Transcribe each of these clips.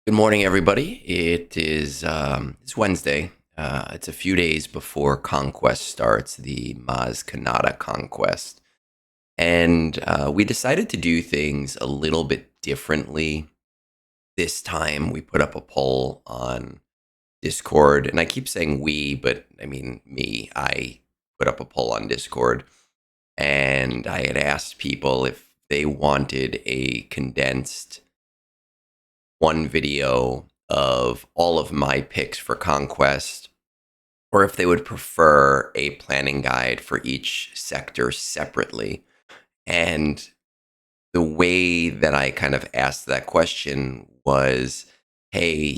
Good morning, everybody. It's Wednesday. It's a few days before Conquest starts, the Maz Kanata Conquest, and we decided to do things a little bit differently this time. We put up a poll on Discord, and I keep saying we, but I mean me. I put up a poll on Discord, and I had asked people if they wanted a condensed one video of all of my picks for Conquest, or if they would prefer a planning guide for each sector separately. And the way that I kind of asked that question was, hey,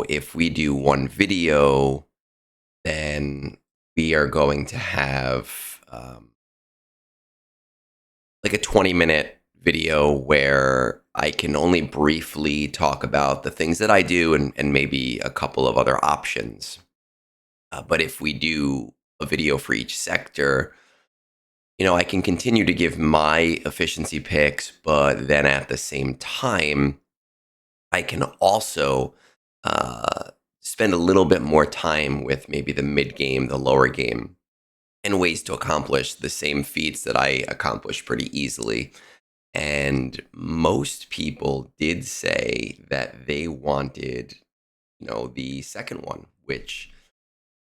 if we do one video, then we are going to have like a 20-minute video where I can only briefly talk about the things that I do and maybe a couple of other options. But if we do a video for each sector, I can continue to give my efficiency picks, but then at the same time, I can also spend a little bit more time with maybe the mid game, the lower game, and ways to accomplish the same feats that I accomplish pretty easily. And most people did say that they wanted, the second one, which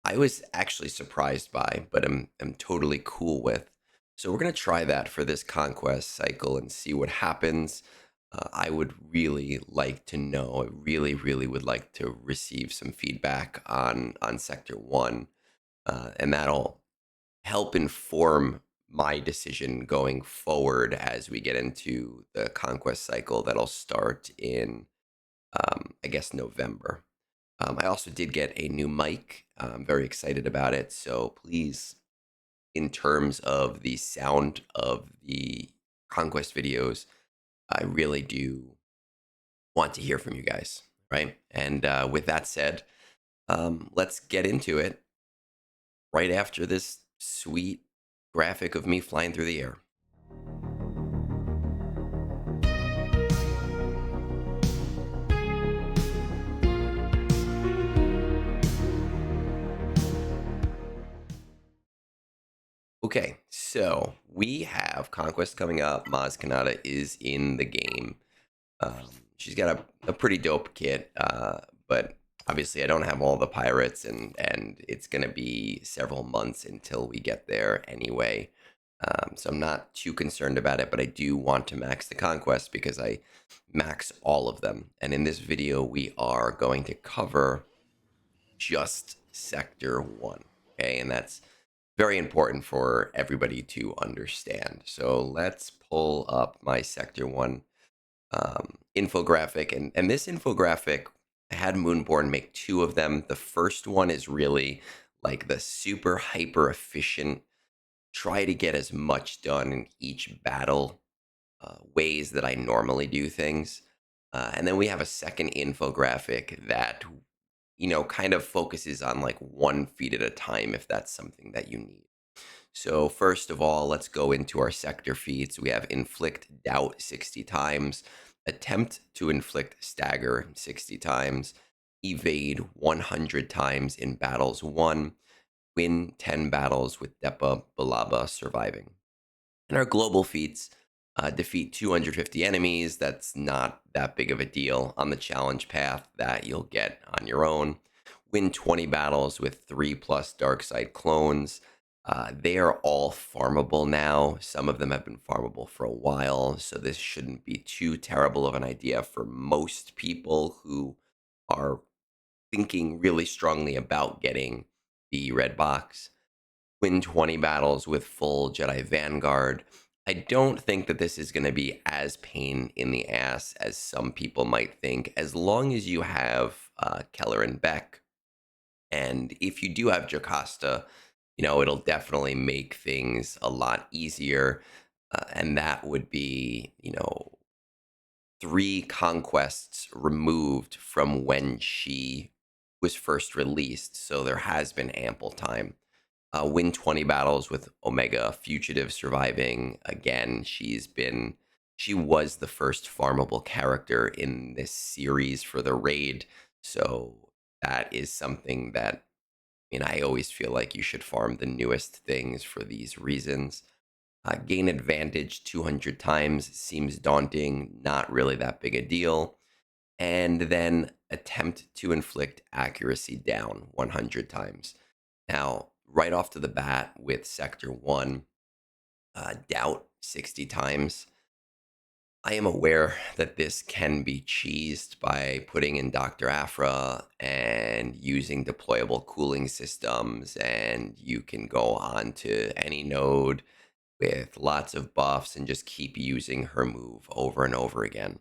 I was actually surprised by, but I'm totally cool with. So we're gonna try that for this conquest cycle and see what happens. I would really like to know. I really, really would like to receive some feedback on Sector One, and that'll help inform my decision going forward as we get into the conquest cycle that'll start in, I guess, November. I also did get a new mic. I'm very excited about it. So please, in terms of the sound of the conquest videos, I really do want to hear from you guys, right? And with that said, let's get into it right after this sweet graphic of me flying through the air. Okay, so we have Conquest coming up. Maz Kanata is in the game. She's got a pretty dope kit, but obviously I don't have all the pirates, and it's gonna be several months until we get there anyway. So I'm not too concerned about it, but I do want to max the conquest because I max all of them. And in this video, we are going to cover just Sector 1. Okay, and that's very important for everybody to understand. So let's pull up my Sector 1 infographic. And this infographic, I had Moonborn make two of them. The first one is really like the super hyper efficient, try to get as much done in each battle ways that I normally do things. And then we have a second infographic that, kind of focuses on like one feat at a time if that's something that you need. So first of all, let's go into our sector feats. We have inflict doubt 60 times, attempt to inflict stagger 60 times, evade 100 times in battles won, win 10 battles with Depa Balaba surviving. And our global feats, defeat 250 enemies. That's not that big of a deal on the challenge path that you'll get on your own. Win 20 battles with 3+ dark side clones. They are all farmable now. Some of them have been farmable for a while, so this shouldn't be too terrible of an idea for most people who are thinking really strongly about getting the red box. Win 20 battles with full Jedi Vanguard. I don't think that this is going to be as pain in the ass as some people might think, as long as you have Keller and Beck. And if you do have Jocasta, it'll definitely make things a lot easier. And that would be, 3 conquests removed from when she was first released. So there has been ample time. Win 20 battles with Omega Fugitive surviving. Again, she's been She was the first farmable character in this series for the raid, so that is something that, I always feel like you should farm the newest things for these reasons. Gain advantage 200 times seems daunting, not really that big a deal. And then attempt to inflict accuracy down 100 times. Now, right off to the bat with Sector 1, doubt 60 times. I am aware that this can be cheesed by putting in Dr. Afra and using deployable cooling systems, and you can go on to any node with lots of buffs and just keep using her move over and over again.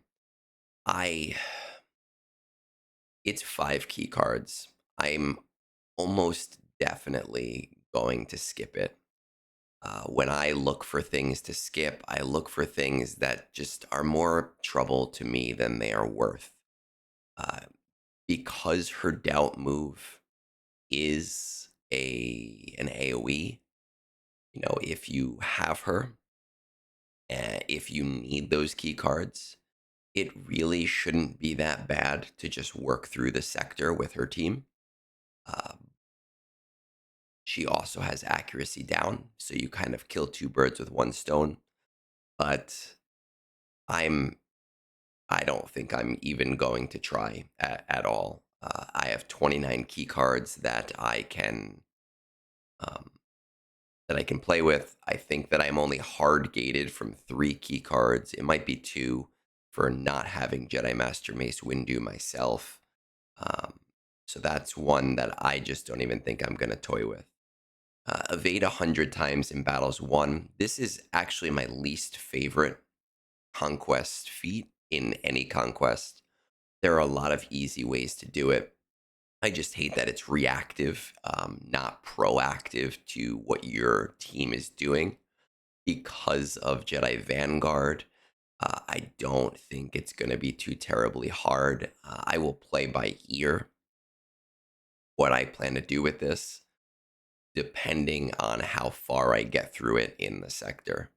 I It's 5 key cards. I'm almost definitely going to skip it. When I look for things to skip, I look for things that just are more trouble to me than they are worth. Uh, because her doubt move is an AoE, if you have her, if you need those key cards, it really shouldn't be that bad to just work through the sector with her team. Um, she also has accuracy down, so you kind of kill two birds with one stone. But I'm I don't think I'm even going to try at all. I have 29 key cards um, that I can play with. I think that I'm only hard gated from 3 key cards. It might be 2 for not having Jedi Master Mace Windu myself. Um, so that's one that I just don't even think I'm going to toy with. Evade 100 times in battles won. This is actually my least favorite conquest feat in any conquest. There are a lot of easy ways to do it. I just hate that it's reactive, not proactive to what your team is doing. Because of Jedi Vanguard, I don't think it's going to be too terribly hard. I will play by ear what I plan to do with this, depending on how far I get through it in the sector.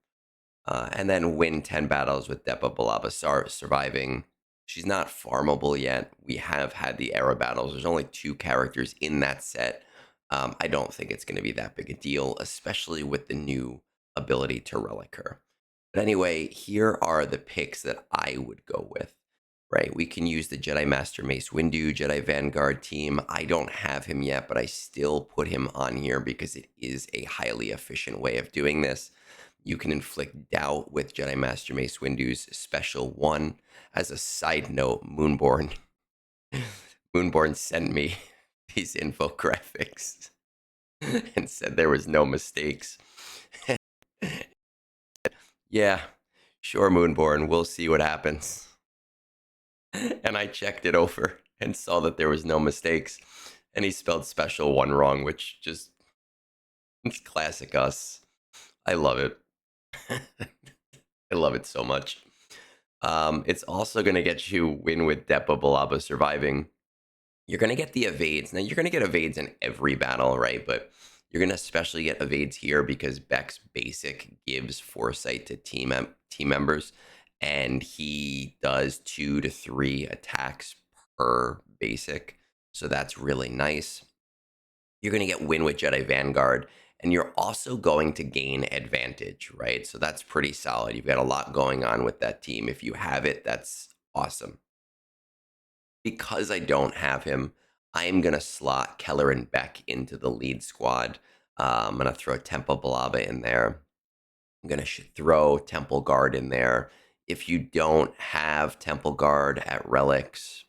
And then win 10 battles with Depa Balaba surviving. She's not farmable yet. We have had the era battles. There's only 2 characters in that set. I don't think it's going to be that big a deal, especially with the new ability to relic her. But anyway, here are the picks that I would go with. Right, we can use the Jedi Master Mace Windu Jedi Vanguard team. I don't have him yet, but I still put him on here because it is a highly efficient way of doing this. You can inflict doubt with Jedi Master Mace Windu's Special 1. As a side note, Moonborn sent me these infographics and said there was no mistakes. Yeah, sure, Moonborn, we'll see what happens. And I checked it over and saw that there was no mistakes. And he spelled Special 1 wrong, which just, it's classic us. I love it. I love it so much. It's also going to get you win with Depa Balaba surviving. You're going to get the evades. Now, you're going to get evades in every battle, right? But you're going to especially get evades here because Beck's basic gives foresight to team members. And he does 2 to 3 attacks per basic. So that's really nice. You're going to get win with Jedi Vanguard, and you're also going to gain advantage, right? So that's pretty solid. You've got a lot going on with that team. If you have it, that's awesome. Because I don't have him, I am going to slot Keller and Beck into the lead squad. I'm going to throw Temple Balaba in there. I'm going to throw Temple Guard in there. If you don't have Temple Guard at Relics,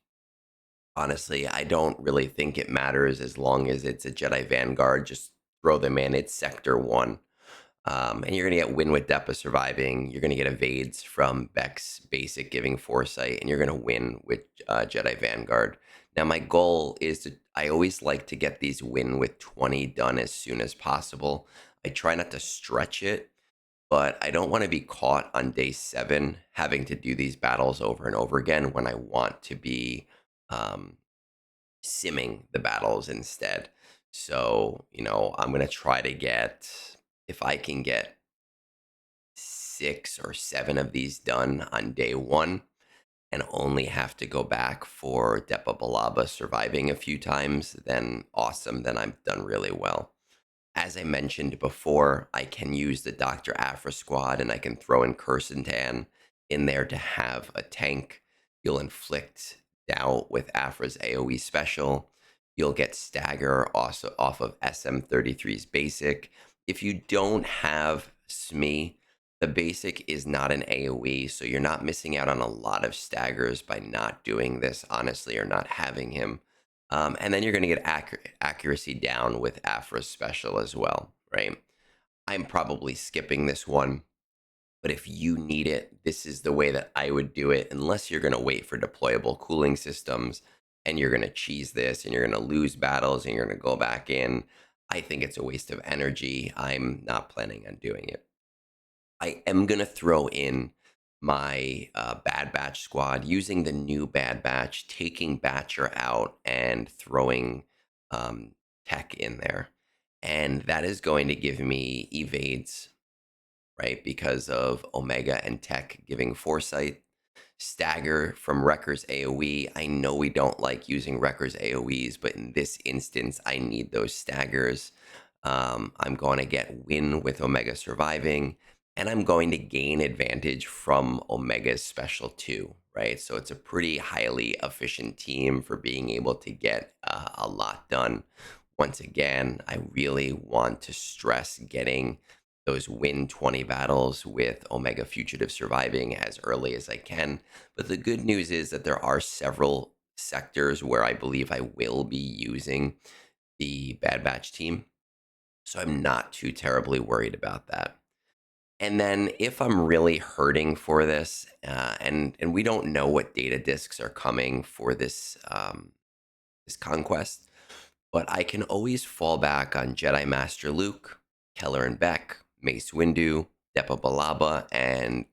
honestly, I don't really think it matters as long as it's a Jedi Vanguard. Just throw them in. It's Sector 1. And you're going to get win with Depa surviving. You're going to get evades from Beck's basic giving foresight. And you're going to win with Jedi Vanguard. Now, my goal is I always like to get these win with 20 done as soon as possible. I try not to stretch it, but I don't want to be caught on day 7 having to do these battles over and over again when I want to be um, simming the battles instead. So, I'm going to try to get, if I can get 6 or 7 of these done on day one and only have to go back for Depa Balaba surviving a few times, then awesome. Then I've done really well. As I mentioned before, I can use the Dr. Afra squad and I can throw in Kursantan in there to have a tank. You'll inflict doubt with Afra's AoE special. You'll get stagger also off of SM33's basic. If you don't have SME, the basic is not an AoE, so you're not missing out on a lot of staggers by not doing this, honestly, or not having him. And then you're going to get accuracy down with Afra's special as well, right? I'm probably skipping this one, but if you need it, this is the way that I would do it, unless you're going to wait for deployable cooling systems and you're going to cheese this and you're going to lose battles and you're going to go back in. I think it's a waste of energy. I'm not planning on doing it. I am going to throw in my Bad Batch squad using the new Bad Batch, taking Batcher out and throwing um, Tech in there. And that is going to give me evades, right? Because of Omega and Tech giving foresight. Stagger from Wrecker's AoE. I know we don't like using Wrecker's AoEs, but in this instance, I need those staggers. I'm going to get win with Omega surviving, and I'm going to gain advantage from Omega's special too, right? So it's a pretty highly efficient team for being able to get a lot done. Once again, I really want to stress getting those win 20 battles with Omega Fugitive surviving as early as I can. But the good news is that there are several sectors where I believe I will be using the Bad Batch team. So I'm not too terribly worried about that. And then if I'm really hurting for this, and we don't know what data discs are coming for this conquest, but I can always fall back on Jedi Master Luke, Keller and Beck, Mace Windu, Depa Balaba, and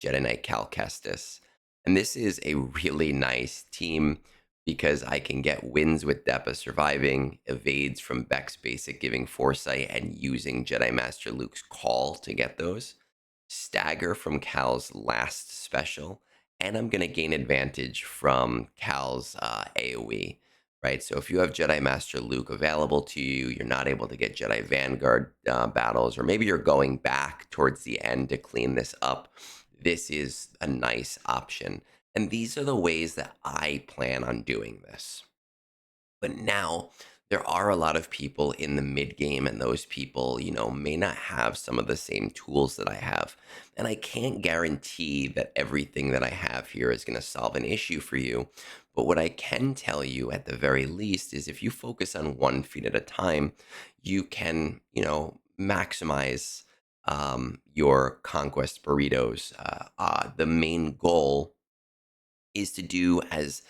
Jedi Knight Cal Kestis. And this is a really nice team because I can get wins with Depa surviving, evades from Beck's basic giving foresight, and using Jedi Master Luke's call to get those. Stagger from Cal's last special, and I'm going to gain advantage from Cal's AoE, right? So if you have Jedi Master Luke available to you, you're not able to get Jedi Vanguard battles, or maybe you're going back towards the end to clean this up, this is a nice option. And these are the ways that I plan on doing this. But now there are a lot of people in the mid game, and those people, may not have some of the same tools that I have. And I can't guarantee that everything that I have here is going to solve an issue for you. But what I can tell you at the very least is if you focus on one feat at a time, you can, maximize your conquest burritos. The main goal is to do as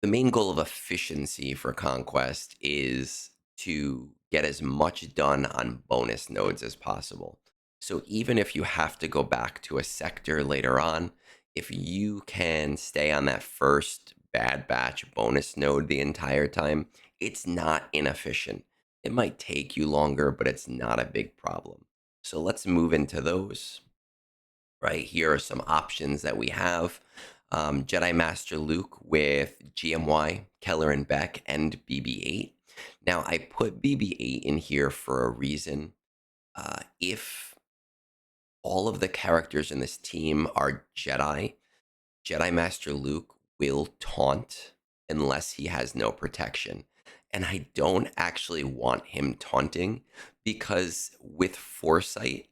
the main goal of efficiency for Conquest is to get as much done on bonus nodes as possible. So even if you have to go back to a sector later on, if you can stay on that first Bad Batch bonus node the entire time, it's not inefficient. It might take you longer, but it's not a big problem. So let's move into those. Right here are some options that we have. Jedi Master Luke with GMY, Keller and Beck, and BB-8. Now, I put BB-8 in here for a reason. If all of the characters in this team are Jedi Master Luke will taunt unless he has no protection. And I don't actually want him taunting because with Foresight,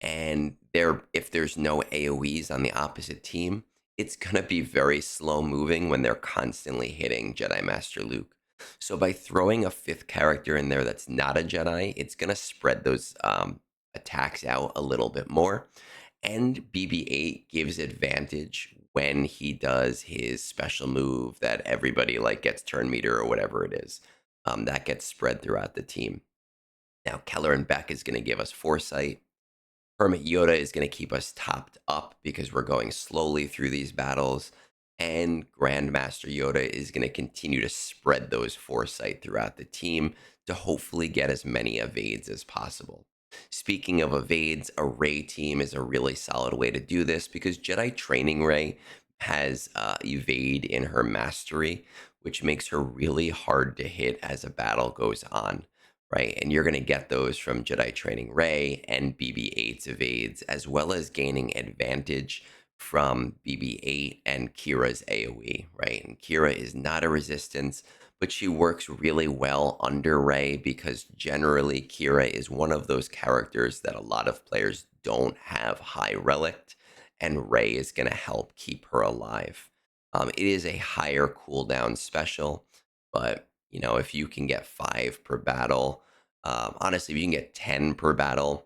and if there's no AoEs on the opposite team, it's going to be very slow moving when they're constantly hitting Jedi Master Luke. So by throwing a fifth character in there that's not a Jedi, it's going to spread those attacks out a little bit more. And BB-8 gives advantage when he does his special move that everybody gets turn meter or whatever it is. That gets spread throughout the team. Now, Keller and Beck is going to give us foresight. Hermit Yoda is going to keep us topped up because we're going slowly through these battles. And Grandmaster Yoda is going to continue to spread those foresight throughout the team to hopefully get as many evades as possible. Speaking of evades, a Ray team is a really solid way to do this because Jedi Training Ray has evade in her mastery, which makes her really hard to hit as a battle goes on, right? And you're going to get those from Jedi Training Ray and BB-8's evades, as well as gaining advantage from BB-8 and Qi'ra's AoE, right? And Qi'ra is not a resistance, but she works really well under Rey because generally Qi'ra is one of those characters that a lot of players don't have high relic, and Rey is going to help keep her alive. It is a higher cooldown special, but you know, if you can get 5 per battle, honestly, if you can get 10 per battle,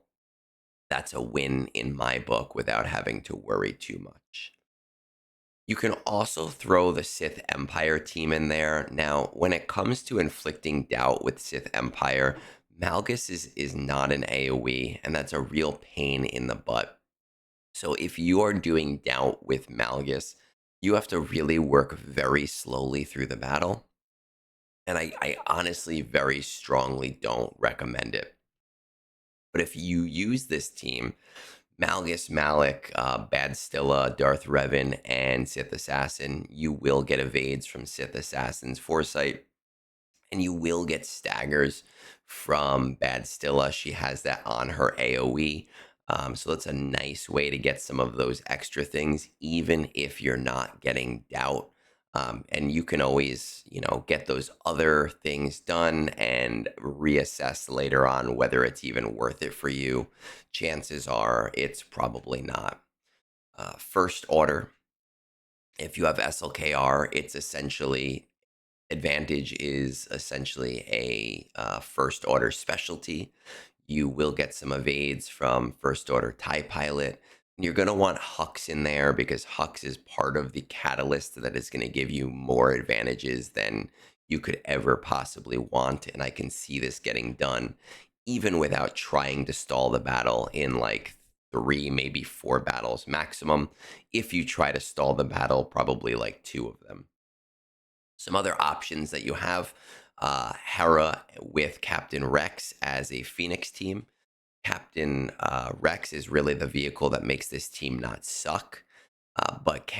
that's a win in my book without having to worry too much. You can also throw the Sith Empire team in there. Now, when it comes to inflicting doubt with Sith Empire, Malgus is not an AoE, and that's a real pain in the butt. So if you are doing doubt with Malgus, you have to really work very slowly through the battle. And I honestly very strongly don't recommend it. But if you use this team, Malgus, Malik, Bad Stilla, Darth Revan, and Sith Assassin, you will get evades from Sith Assassin's Foresight, and you will get staggers from Bad Stilla. She has that on her AoE. So that's a nice way to get some of those extra things, even if you're not getting doubt. And you can always, you know, get those other things done and reassess later on whether it's even worth it for you. Chances are it's probably not. First order, if you have SLKR, it's essentially advantage is essentially a first order specialty. You will get some evades from first order TIE pilot. You're going to want Hux in there because Hux is part of the catalyst that is going to give you more advantages than you could ever possibly want. And I can see this getting done even without trying to stall the battle in like 3, maybe 4 battles maximum. If you try to stall the battle, probably like 2 of them. Some other options that you have, Hera with Captain Rex as a Phoenix team. Captain Rex is really the vehicle that makes this team not suck. But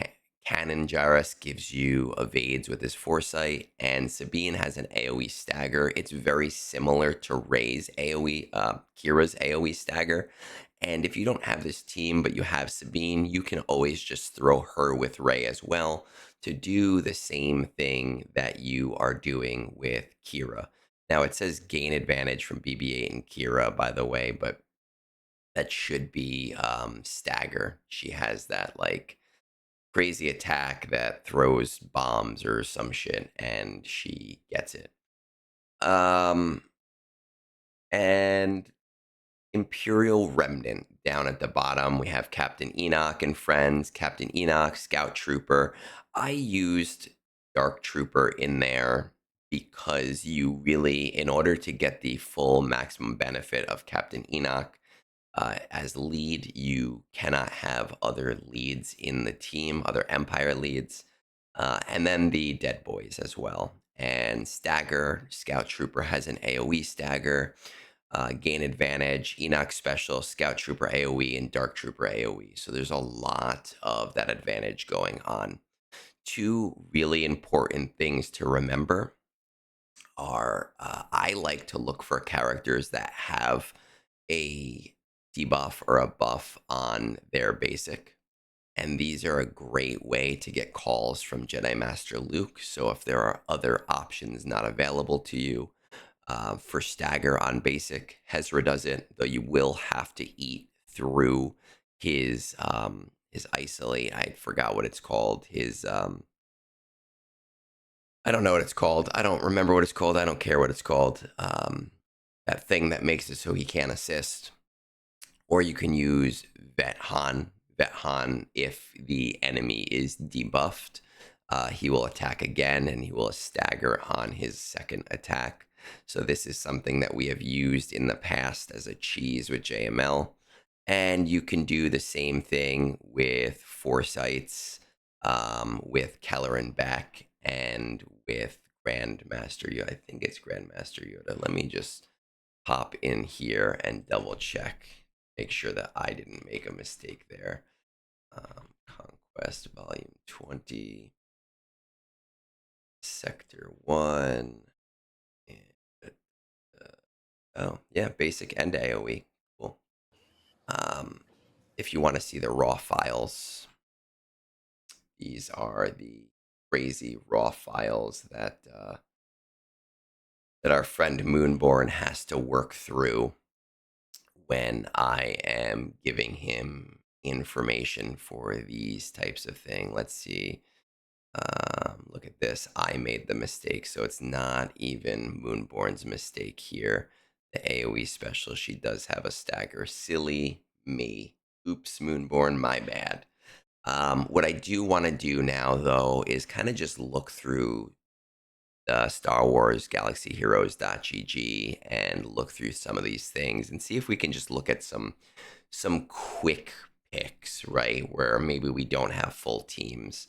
Canon Jarrus gives you evades with his foresight, and Sabine has an AoE stagger. It's very similar to Rey's AoE, Qi'ra's AoE stagger. And if you don't have this team, but you have Sabine, you can always just throw her with Rey as well to do the same thing that you are doing with Qi'ra. Now, it says gain advantage from BB-8 and Qi'ra, by the way, but that should be stagger. She has that like crazy attack that throws bombs or some shit, and she gets it. And Imperial Remnant down at the bottom. We have Captain Enoch and friends, Captain Enoch, Scout Trooper. I used Dark Trooper in there because you really, in order to get the full maximum benefit of Captain Enoch, as lead, you cannot have other leads in the team, other Empire leads, and then the Dead Boys as well. And Stagger, Scout Trooper has an AoE stagger, gain advantage, Enoch special, Scout Trooper AoE, and Dark Trooper AoE. So there's a lot of that advantage going on. 2 really important things to remember are I like to look for characters that have a debuff or a buff on their basic. And these are a great way to get calls from Jedi Master Luke. So if there are other options not available to you, for stagger on basic, Hezra does it, though you will have to eat through his isolate. I forgot what it's called. His I don't know what it's called. I don't remember what it's called. I don't care what it's called. That thing that makes it so he can't assist. Or you can use Vet Han. Vet Han, if the enemy is debuffed, he will attack again and he will stagger on his second attack. So this is something that we have used in the past as a cheese with JML. And you can do the same thing with Foresights, with Keller and Beck, and with Grandmaster Yoda. I think it's Grandmaster Yoda. Let me just pop in here and double check, make sure that I didn't make a mistake there. Conquest volume 20, sector 1, and oh yeah, basic and AoE. Cool. If you want to see the raw files, these are the crazy raw files that that our friend Moonborn has to work through when I am giving him information for these types of things. Let's see. Look at this. I made the mistake, so it's not even Moonborn's mistake here. The AoE special, she does have a stagger. Silly me. Oops, Moonborn, my bad. What I do want to do now, though, is kind of just look through Star Wars Galaxy Heroes.gg and look through some of these things and see if we can just look at some quick picks, right? Where maybe we don't have full teams.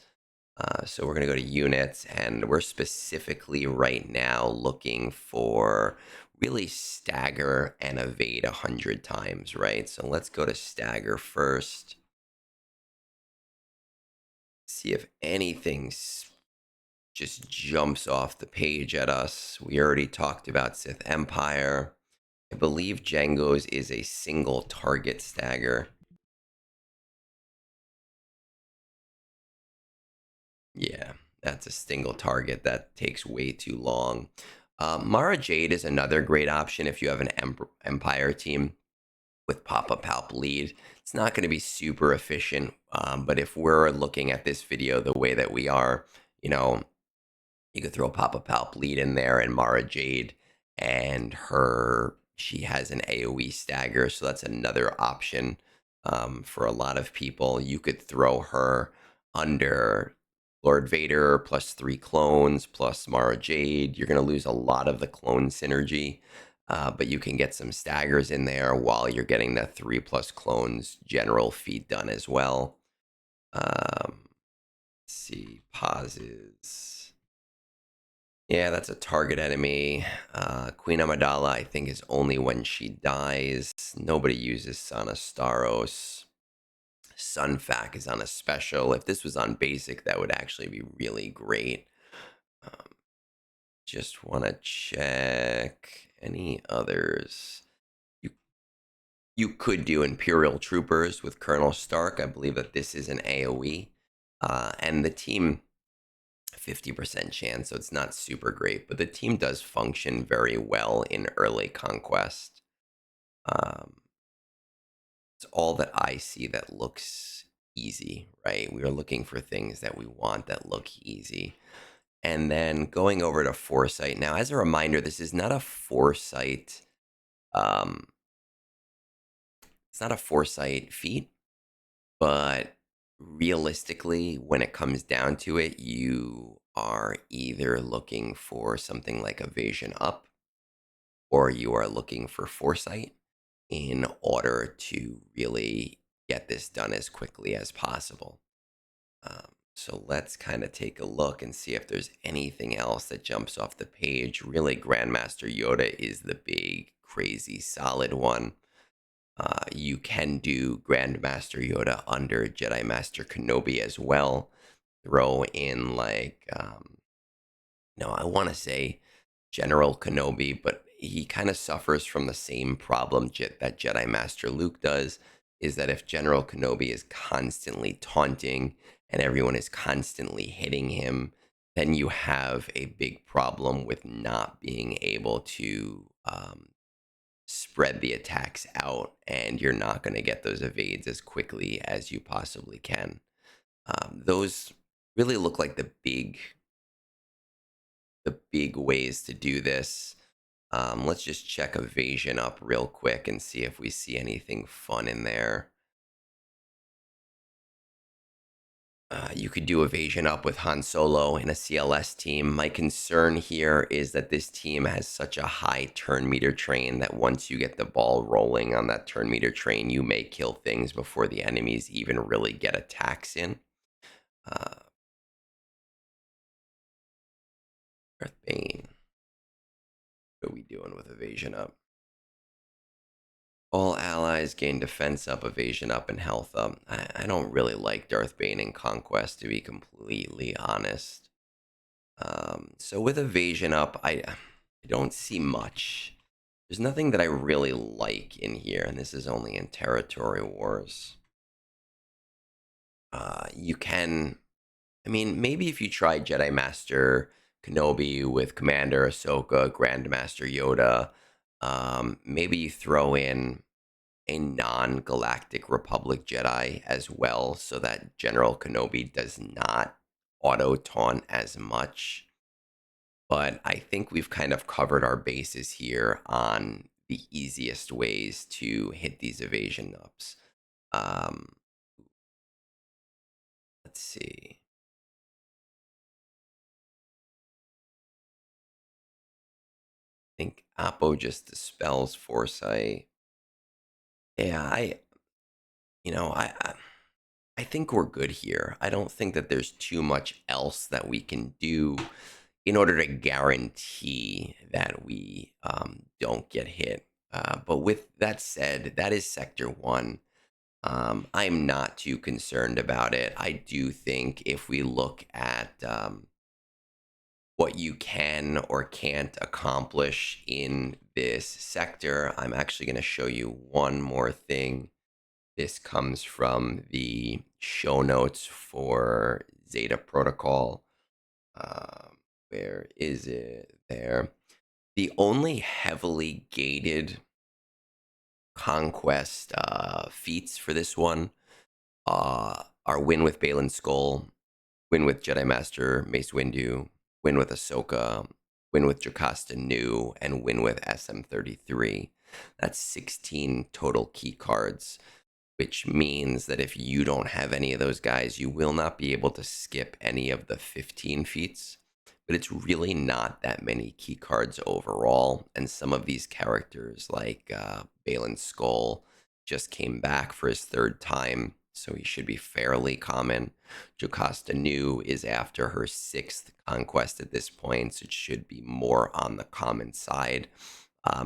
So we're going to go to units, and we're specifically right now looking for really stagger and evade 100 times, right? So let's go to stagger first. See if anything just jumps off the page at us. We already talked about Sith Empire. I believe Django's is a single target stagger. Yeah, that's a single target. That takes way too long. Mara Jade is another great option if you have an Empire team with Papa Palp lead. It's not going to be super efficient, but if we're looking at this video the way that we are, you know, you could throw Papa Palp lead in there and Mara Jade, and she has an AoE stagger, so that's another option for a lot of people. You could throw her under Lord Vader plus 3 clones plus Mara Jade. You're going to lose a lot of the clone synergy, but you can get some staggers in there while you're getting the 3+ clones general feat done as well. Let's see, pauses. Yeah, that's a target enemy. Queen Amidala, I think, is only when she dies. Nobody uses Sanastaros. Sunfac is on a special. If this was on basic, that would actually be really great. Just want to check any others. You you could do Imperial Troopers with Colonel Stark. I believe that this is an AoE. And the team 50% chance, so it's not super great, but the team does function very well in early Conquest. It's all that I see that looks easy, right? We are looking for things that we want that look easy. And then going over to Foresight. Now, as a reminder, this is not a Foresight, um, it's not a Foresight feat, but realistically, when it comes down to it, you are either looking for something like Evasion Up, or you are looking for Foresight in order to really get this done as quickly as possible. So let's kind of take a look and see if there's anything else that jumps off the page. Really, Grandmaster Yoda is the big, crazy, solid one. You can do Grandmaster Yoda under Jedi Master Kenobi as well. Throw in like, no, I want to say General Kenobi, but he kind of suffers from the same problem that Jedi Master Luke does, is that if General Kenobi is constantly taunting and everyone is constantly hitting him, then you have a big problem with not being able to spread the attacks out, and you're not going to get those evades as quickly as you possibly can. Those really look like the big ways to do this. Let's just check Evasion Up real quick and see if we see anything fun in there. You could do Evasion Up with Han Solo in a CLS team. My concern here is that this team has such a high turn meter train that once you get the ball rolling on that turn meter train, you may kill things before the enemies even really get attacks in. Earthbane. What are we doing with Evasion Up? All allies gain defense up, evasion up, and health up. I don't really like Darth Bane in Conquest, to be completely honest. So with evasion up, I don't see much. There's nothing that I really like in here, and this is only in Territory Wars. You can, I mean, maybe if you try Jedi Master Kenobi with Commander Ahsoka, Grandmaster Yoda, maybe you throw in a non-Galactic Republic Jedi as well, so that General Kenobi does not auto-taunt as much. But I think we've kind of covered our bases here on the easiest ways to hit these evasion ups. Um, let's see. I think Apo just dispels foresight. Yeah, you know, I think we're good here. I don't think that there's too much else that we can do in order to guarantee that we don't get hit. But with that said, that is Sector 1. I'm not too concerned about it. I do think if we look at what you can or can't accomplish in this sector, I'm actually going to show you one more thing. This comes from the show notes for Zeta Protocol. Where is it? There. The only heavily gated conquest feats for this one are win with Balin Skull, win with Jedi Master Mace Windu, win with Ahsoka, win with Jocasta Nu, and win with SM33. That's 16 total key cards, which means that if you don't have any of those guys, you will not be able to skip any of the 15 feats. But it's really not that many key cards overall. And some of these characters, like Balin Skull, just came back for his third time, so he should be fairly common. Jocasta Nu is after her sixth conquest at this point, so it should be more on the common side.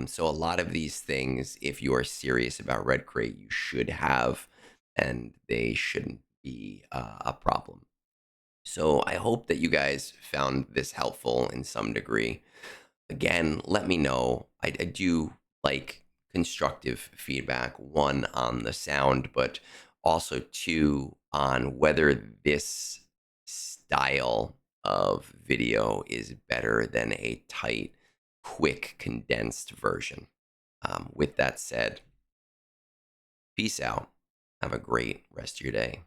So a lot of these things, if you are serious about Red Crate, you should have, and they shouldn't be a problem. So I hope that you guys found this helpful in some degree. Again, let me know. I do like constructive feedback, one on the sound, but also two on whether this style of video is better than a tight, quick, condensed version. With that said, peace out. Have a great rest of your day.